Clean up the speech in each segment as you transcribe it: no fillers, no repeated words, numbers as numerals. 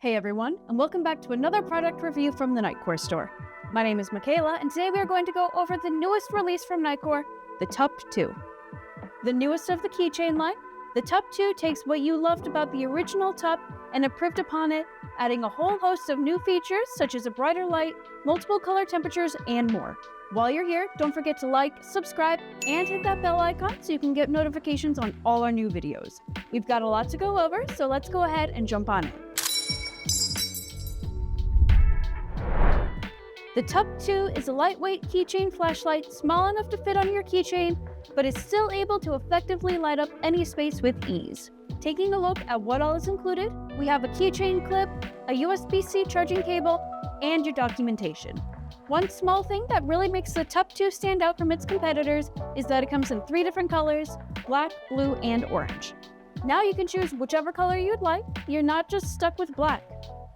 Hey everyone, and welcome back to another product review from the Nightcore store. My name is Michaela, and today we are going to go over the newest release from Nightcore, the TUP2. The newest of the keychain line, the TUP2 takes what you loved about the original TUP and improved upon it, adding a whole host of new features such as a brighter light, multiple color temperatures, and more. While you're here, don't forget to like, subscribe, and hit that bell icon so you can get notifications on all our new videos. We've got a lot to go over, so let's go ahead and jump on it. The TUP2 is a lightweight keychain flashlight, small enough to fit on your keychain, but is still able to effectively light up any space with ease. Taking a look at what all is included, we have a keychain clip, a USB-C charging cable, and your documentation. One small thing that really makes the TUP2 stand out from its competitors is that it comes in 3 different colors: black, blue, and orange. Now you can choose whichever color you'd like. You're not just stuck with black.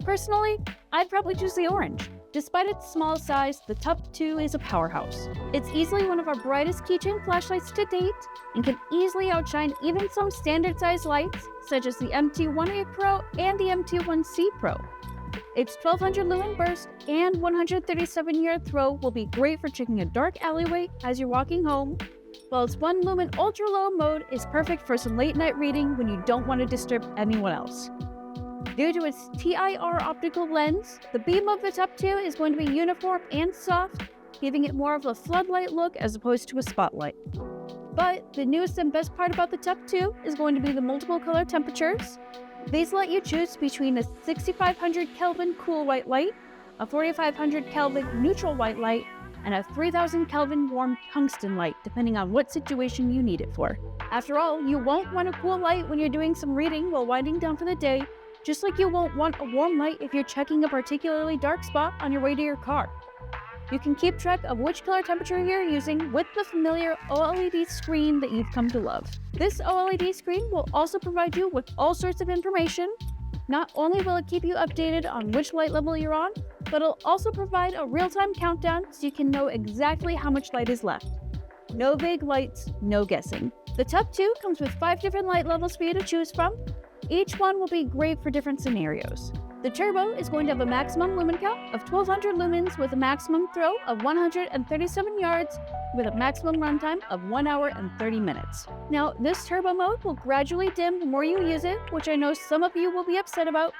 Personally, I'd probably choose the orange. Despite its small size, the TUP2 is a powerhouse. It's easily one of our brightest keychain flashlights to date and can easily outshine even some standard-sized lights, such as the MT1A Pro and the MT1C Pro. Its 1200 lumen burst and 137-yard throw will be great for checking a dark alleyway as you're walking home, while its 1 lumen ultra-low mode is perfect for some late-night reading when you don't want to disturb anyone else. Due to its TIR optical lens, the beam of the TUP2 is going to be uniform and soft, giving it more of a floodlight look as opposed to a spotlight. But the newest and best part about the TUP2 is going to be the multiple color temperatures. These let you choose between a 6500 Kelvin cool white light, a 4500 Kelvin neutral white light, and a 3000 Kelvin warm tungsten light, depending on what situation you need it for. After all, you won't want a cool light when you're doing some reading while winding down for the day, just like you won't want a warm light if you're checking a particularly dark spot on your way to your car. You can keep track of which color temperature you're using with the familiar OLED screen that you've come to love. This OLED screen will also provide you with all sorts of information. Not only will it keep you updated on which light level you're on, but it'll also provide a real-time countdown so you can know exactly how much light is left. No vague lights, no guessing. The TUP2 comes with 5 different light levels for you to choose from. Each one will be great for different scenarios. The Turbo is going to have a maximum lumen count of 1200 lumens with a maximum throw of 137 yards with a maximum runtime of 1 hour and 30 minutes. Now, this Turbo mode will gradually dim the more you use it, which I know some of you will be upset about,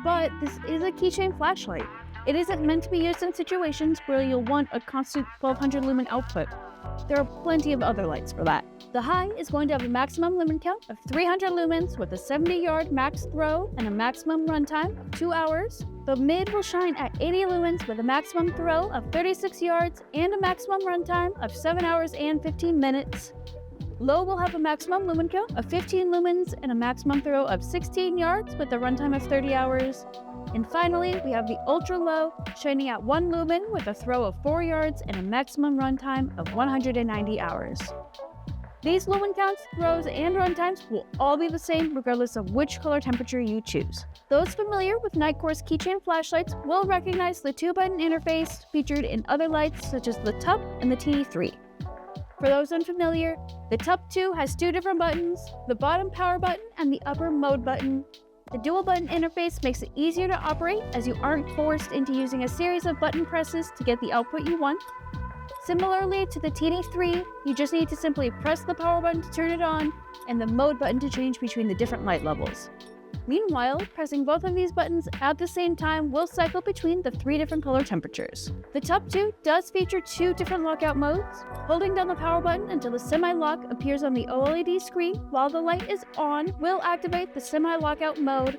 but this is a keychain flashlight. It isn't meant to be used in situations where you'll want a constant 1200 lumen output. There are plenty of other lights for that. The High is going to have a maximum lumen count of 300 lumens with a 70-yard max throw and a maximum runtime of 2 hours. The Mid will shine at 80 lumens with a maximum throw of 36 yards and a maximum runtime of 7 hours and 15 minutes. Low will have a maximum lumen count of 15 lumens and a maximum throw of 16 yards with a runtime of 30 hours. And finally, we have the Ultra Low, shining at 1 lumen with a throw of 4 yards and a maximum runtime of 190 hours. These lumen counts, throws, and runtimes will all be the same regardless of which color temperature you choose. Those familiar with Nightcore's keychain flashlights will recognize the 2-button interface featured in other lights such as the TUP and the TE3. For those unfamiliar, the TUP2 has 2 different buttons, the bottom power button and the upper mode button. The dual button interface makes it easier to operate as you aren't forced into using a series of button presses to get the output you want. Similarly to the TD3, you just need to simply press the power button to turn it on and the mode button to change between the different light levels. Meanwhile, pressing both of these buttons at the same time will cycle between the 3 different color temperatures. The TUP2 does feature 2 different lockout modes. Holding down the power button until the semi-lock appears on the OLED screen while the light is on will activate the semi-lockout mode.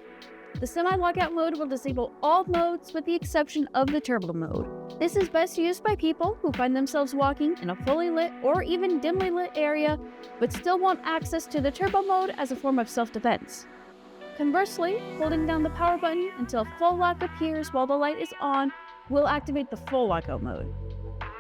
The semi-lockout mode will disable all modes with the exception of the turbo mode. This is best used by people who find themselves walking in a fully lit or even dimly lit area, but still want access to the turbo mode as a form of self-defense. Conversely, holding down the power button until full lock appears while the light is on will activate the full lockout mode.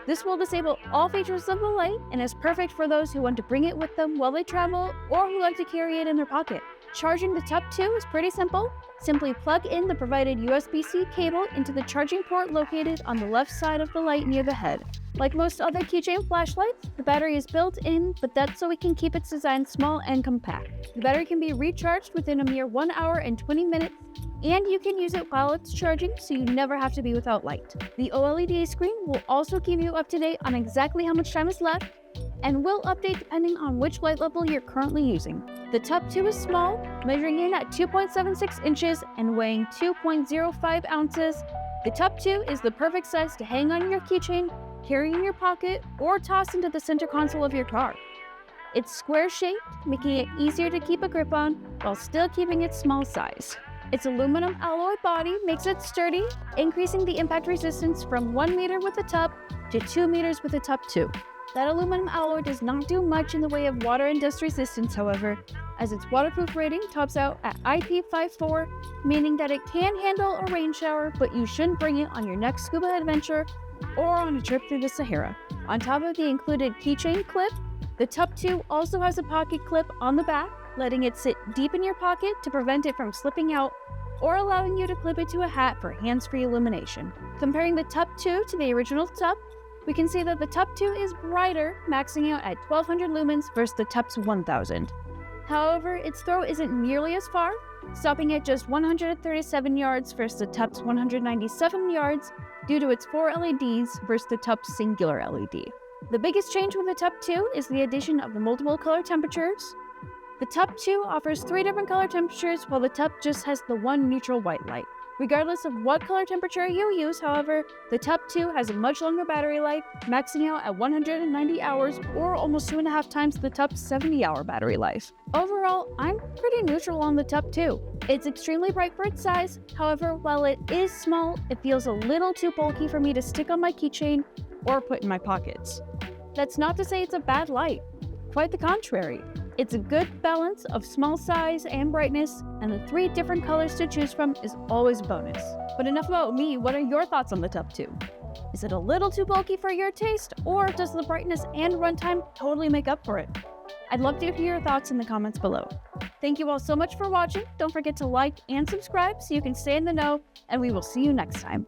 This will disable all features of the light and is perfect for those who want to bring it with them while they travel or who like to carry it in their pocket. Charging the TUP2 is pretty simple. Simply plug in the provided USB-C cable into the charging port located on the left side of the light near the head. Like most other keychain flashlights, the battery is built in, but that's so we can keep its design small and compact. The battery can be recharged within a mere 1 hour and 20 minutes, and you can use it while it's charging, so you never have to be without light. The OLED screen will also keep you up to date on exactly how much time is left, and will update depending on which light level you're currently using. The TUP2 is small, measuring in at 2.76 inches and weighing 2.05 ounces. The TUP2 is the perfect size to hang on your keychain, carry in your pocket, or toss into the center console of your car. It's square-shaped, making it easier to keep a grip on while still keeping its small size. Its aluminum alloy body makes it sturdy, increasing the impact resistance from 1 meter with the TUP to 2 meters with the TUP2. That aluminum alloy does not do much in the way of water and dust resistance, however, as its waterproof rating tops out at IP54, meaning that it can handle a rain shower, but you shouldn't bring it on your next scuba adventure or on a trip through the Sahara. On top of the included keychain clip, the TUP2 also has a pocket clip on the back, letting it sit deep in your pocket to prevent it from slipping out or allowing you to clip it to a hat for hands-free illumination. Comparing the TUP2 to the original TUP, we can see that the TUP2 is brighter, maxing out at 1200 lumens versus the TUP's 1000. However, its throw isn't nearly as far, stopping at just 137 yards versus the TUP's 197 yards due to its 4 LEDs versus the TUP's singular LED. The biggest change with the TUP2 is the addition of the multiple color temperatures. The TUP2 offers 3 different color temperatures, while the TUP just has the one neutral white light. Regardless of what color temperature you use, however, the TUP2 has a much longer battery life, maxing out at 190 hours or almost 2.5 times the TUP's 70-hour battery life. Overall, I'm pretty neutral on the TUP2. It's extremely bright for its size, however, while it is small, it feels a little too bulky for me to stick on my keychain or put in my pockets. That's not to say it's a bad light. Quite the contrary. It's a good balance of small size and brightness, and the 3 different colors to choose from is always a bonus. But enough about me, what are your thoughts on the TUP2? Is it a little too bulky for your taste, or does the brightness and runtime totally make up for it? I'd love to hear your thoughts in the comments below. Thank you all so much for watching. Don't forget to like and subscribe so you can stay in the know, and we will see you next time.